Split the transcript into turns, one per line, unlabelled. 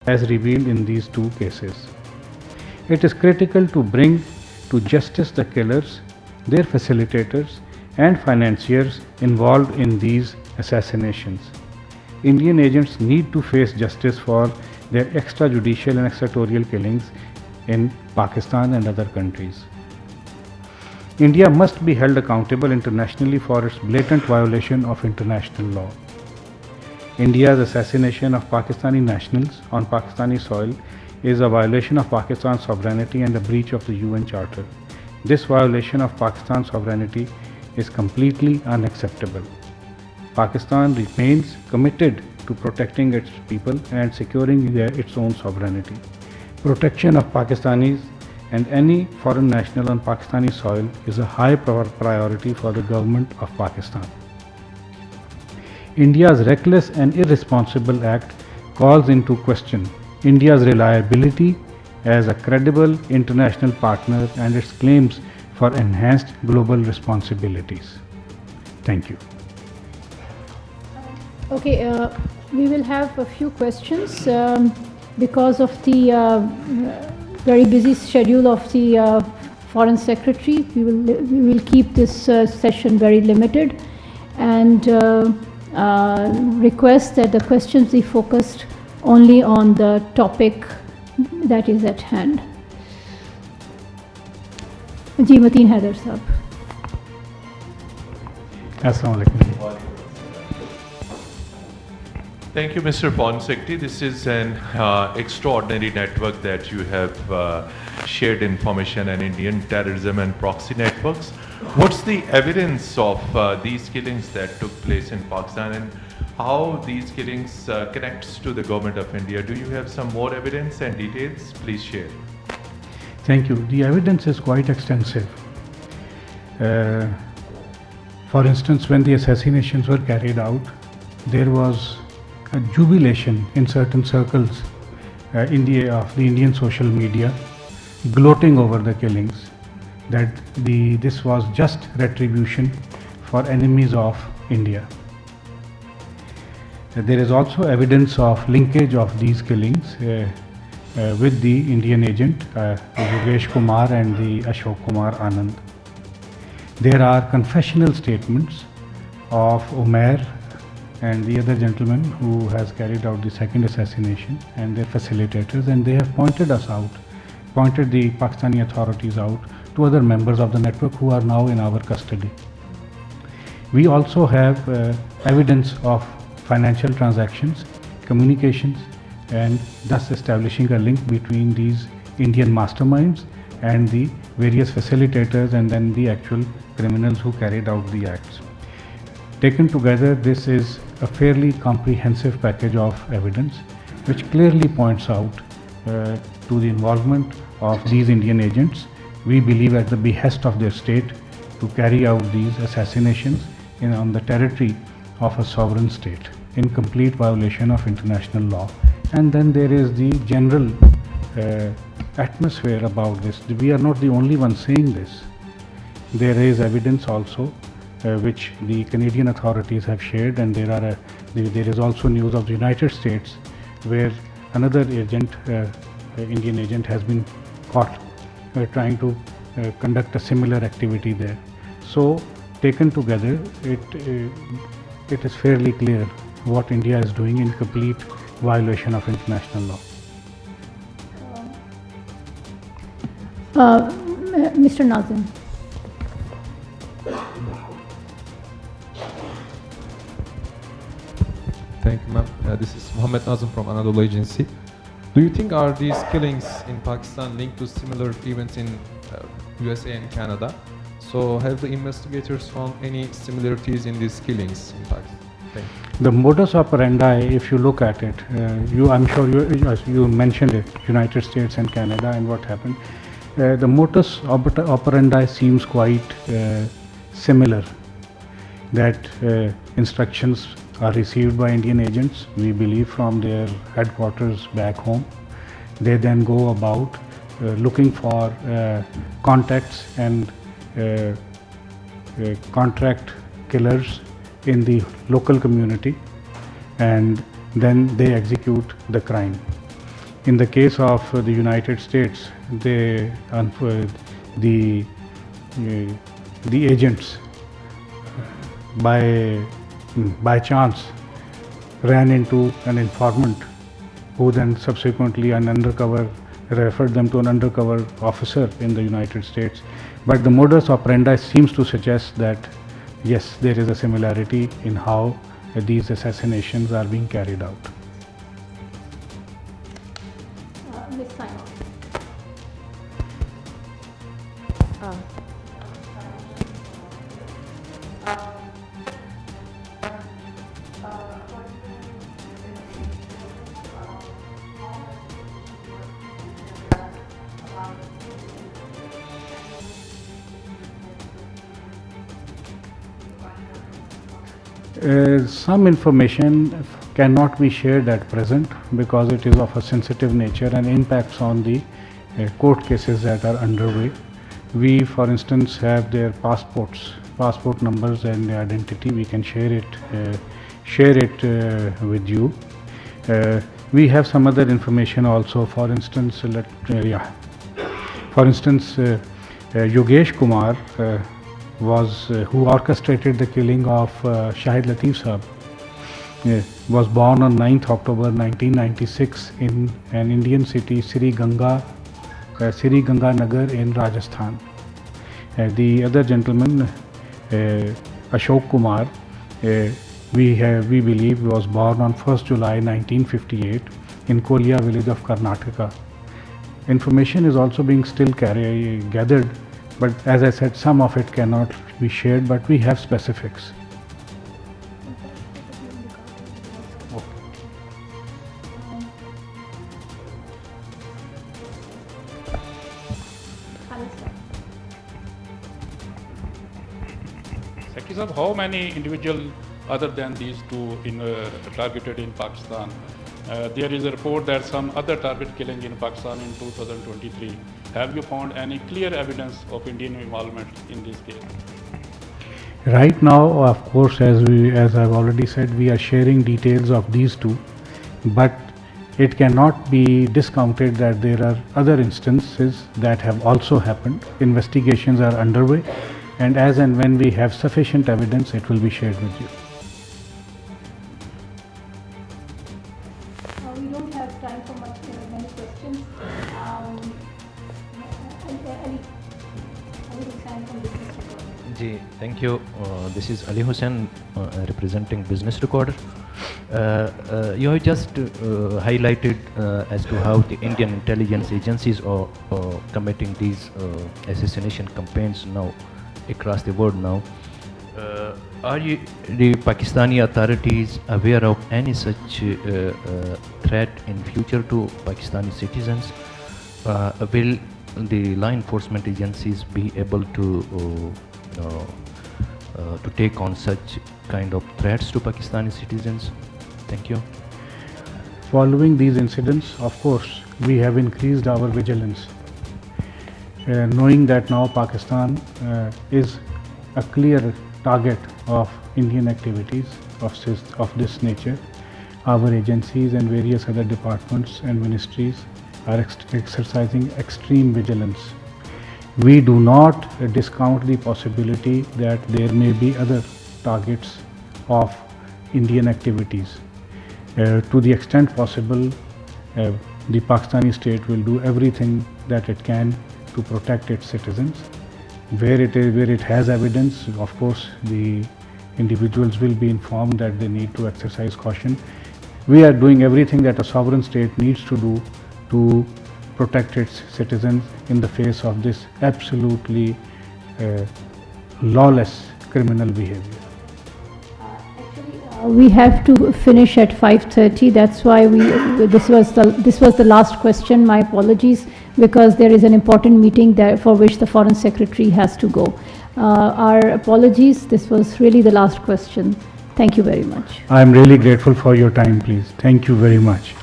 as revealed in these two cases. It is critical to bring to justice the killers, their facilitators, and financiers involved in these assassinations. Indian agents need to face justice for their extrajudicial and extraterritorial killings in Pakistan and other countries. India must be held accountable internationally for its blatant violation of international law. India's assassination of Pakistani nationals on Pakistani soil is a violation of Pakistan's sovereignty and a breach of the UN Charter. This violation of Pakistan's sovereignty is completely unacceptable. Pakistan remains committed to protecting its people and securing its own sovereignty. Protection of Pakistanis and any foreign national on Pakistani soil is a high priority for the government of Pakistan. India's reckless and irresponsible act calls into question India's reliability as a credible international partner and its claims for enhanced global responsibilities. Thank you.
Okay, we will have a few questions because of the very busy schedule of the Foreign Secretary. We will keep this session very limited and request that the questions be focused only on the topic that is at hand. Ji Mateen Haider Sahab.
Assalamu alaikum.
Thank you, Mr. Foreign Secretary. This is an extraordinary network that you have shared information on Indian terrorism and proxy networks. What's the evidence of these killings that took place in Pakistan and how these killings connects to the government of India? Do you have some more evidence and details? Please share.
Thank you. The evidence is quite extensive. For instance, when the assassinations were carried out, there was a jubilation in certain circles of the Indian social media, gloating over the killings, that this was just retribution for enemies of India. There is also evidence of linkage of these killings with the Indian agent Yogesh Kumar and the Ashok Kumar Anand. There are confessional statements of Umair and the other gentleman who has carried out the second assassination and their facilitators, and they have pointed the Pakistani authorities out to other members of the network who are now in our custody. We also have evidence of financial transactions, communications, and thus establishing a link between these Indian masterminds and the various facilitators and then the actual criminals who carried out the acts. Taken together, this is a fairly comprehensive package of evidence which clearly points out to the involvement of these Indian agents, we believe at the behest of their state, to carry out these assassinations on the territory of a sovereign state in complete violation of international law. And then there is the general atmosphere about this. We are not the only ones saying this. There is evidence also which the Canadian authorities have shared, and there is also news of the United States where another agent, Indian agent, has been caught trying to conduct a similar activity there. So taken together, it is fairly clear what India is doing in complete violation of international law.
Mr. Nazim.
Thank you, ma'am. This is Mohammed Nazim from Anadolu Agency. Do you think are these killings in Pakistan linked to similar events in USA and Canada? So have the investigators found any similarities in these killings in Pakistan? Thank you.
The modus operandi, if you look at it, I'm sure you mentioned it, United States and Canada, and what happened. The modus operandi seems quite similar, that instructions are received by Indian agents, we believe, from their headquarters back home. They then go about looking for contacts and contract killers in the local community, and then they execute the crime. In the case of the United States, the agents by chance ran into an informant who then subsequently referred them to an undercover officer in the United States. But the modus operandi seems to suggest that yes, there is a similarity in how these assassinations are being carried out.
Ms. Simon.
Some information cannot be shared at present because it is of a sensitive nature and impacts on the court cases that are underway. We, for instance, have their passport numbers and identity. We can share it with you. We have some other information also. For instance, Yogesh Kumar who orchestrated the killing of Shahid Latif Sahab, was born on 9th October 1996 in an Indian city, Sri Ganga Nagar in Rajasthan. The other gentleman, Ashok Kumar, we believe was born on 1st July 1958 in Kolia village of Karnataka. Information is also being still gathered, but as I said, some of it cannot be shared, but we have specifics.
Secretary Sahab, how many individuals other than these two targeted in Pakistan? There is a report that some other target killing in Pakistan in 2023. Have you found any clear evidence of Indian involvement in this case?
Right now, of course, as I've already said, we are sharing details of these two, but it cannot be discounted that there are other instances that have also happened. Investigations are underway, and as and when we have sufficient evidence, it will be shared with you.
We don't have time for many questions. Ali Hussain from Business Recorder.
Ji, thank you. This is Ali Hussain representing Business Recorder. You have just highlighted as to how the Indian intelligence agencies are committing these assassination campaigns now across the world now. Are the Pakistani authorities aware of any such threat in future to Pakistani citizens? Will the law enforcement agencies be able to take on such kind of threats to Pakistani citizens? Thank you.
Following these incidents, of course, we have increased our vigilance. Knowing that now Pakistan is a clear target of Indian activities of this nature, our agencies and various other departments and ministries are exercising extreme vigilance. We do not discount the possibility that there may be other targets of Indian activities. To the extent possible, the Pakistani state will do everything that it can to protect its citizens. Where it has evidence, of course, the individuals will be informed that they need to exercise caution. We are doing everything that a sovereign state needs to do to protect its citizens in the face of this absolutely lawless criminal behavior.
We have to finish at 5:30. That's why this was the last question. My apologies, because there is an important meeting there for which the Foreign Secretary has to go. Our apologies. This was really the last question. Thank you very much.
I am really grateful for your time, please. Thank you very much.